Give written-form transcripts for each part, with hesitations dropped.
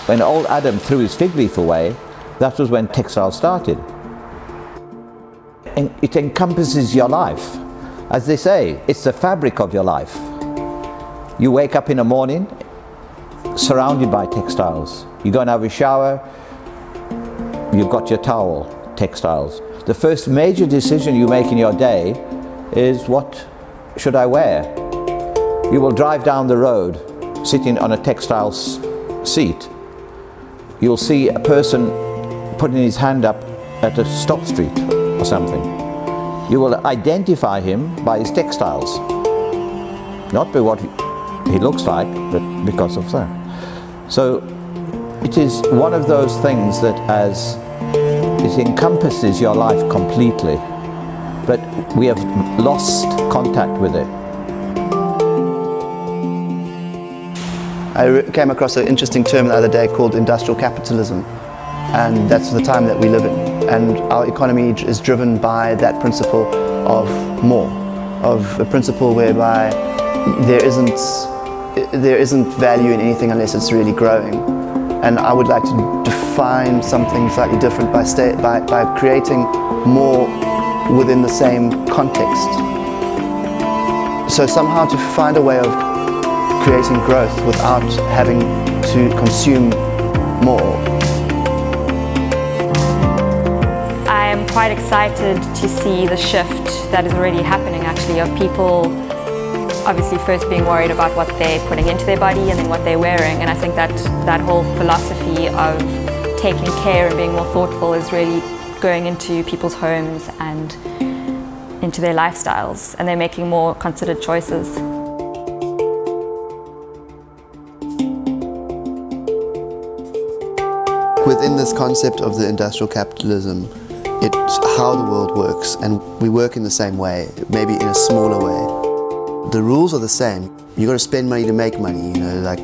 When old Adam threw his fig leaf away, that was when textiles started. And it encompasses your life. As they say, it's the fabric of your life. You wake up in the morning surrounded by textiles. You go and have a shower, you've got your towel, textiles. The first major decision you make in your day is, what should I wear? You will drive down the road sitting on a textile seat. You'll see a person putting his hand up at a stop street or something. You will identify him by his textiles, not by what he looks like, but because of that. So it is one of those things that it encompasses your life completely, but we have lost contact with it. I came across an interesting term the other day called industrial capitalism, and that's the time that we live in. And our economy is driven by that principle of more, of a principle whereby there isn't value in anything unless it's really growing. And I would like to define something slightly different by creating more within the same context. So somehow to find a way of creating growth without having to consume more. I am quite excited to see the shift that is already happening, actually, of people obviously first being worried about what they're putting into their body and then what they're wearing. And I think that whole philosophy of taking care and being more thoughtful is really going into people's homes and into their lifestyles, and they're making more considered choices. Within this concept of the industrial capitalism, it's how the world works, and we work in the same way, maybe in a smaller way. The rules are the same. You've got to spend money to make money, you know, like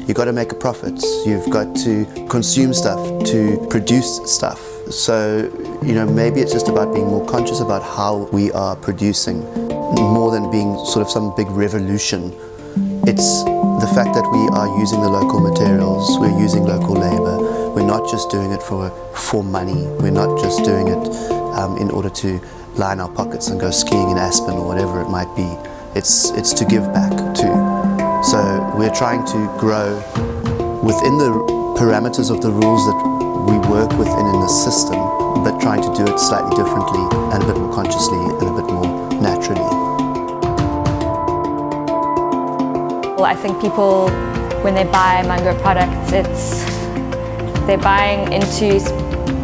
you've got to make a profit. You've got to consume stuff to produce stuff. So, you know, maybe it's just about being more conscious about how we are producing, more than being sort of some big revolution. It's the fact that we are using the local materials, we're using local labor. We're not just doing it for money. We're not just doing it in order to line our pockets and go skiing in Aspen or whatever it might be. It's to give back too. So we're trying to grow within the parameters of the rules that we work within in the system, but trying to do it slightly differently and a bit more consciously and a bit more naturally. Well, I think people, when they buy Mungo products, they're buying into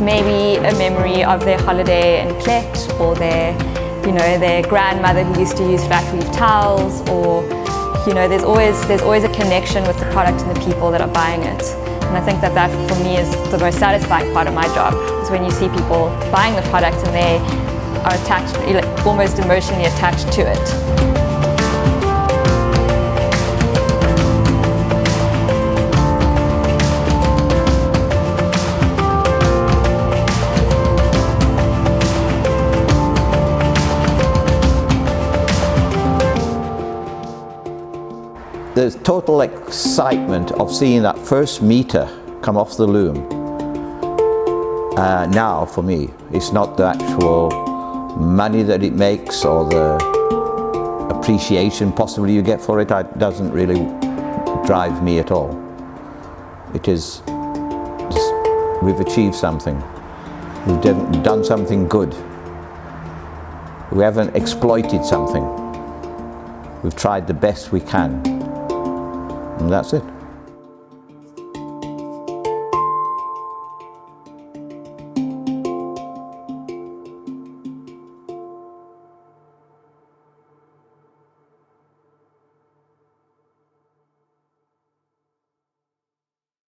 maybe a memory of their holiday in Plet, or their grandmother who used to use flat leaf towels, or there's always a connection with the product and the people that are buying it. And I think that for me is the most satisfying part of my job, is when you see people buying the product and they are attached, almost emotionally attached to it. There's total excitement of seeing that first meter come off the loom. Now, for me, it's not the actual money that it makes or the appreciation possibly you get for it. It doesn't really drive me at all. It is just, we've achieved something. We've done something good. We haven't exploited something. We've tried the best we can. And that's it.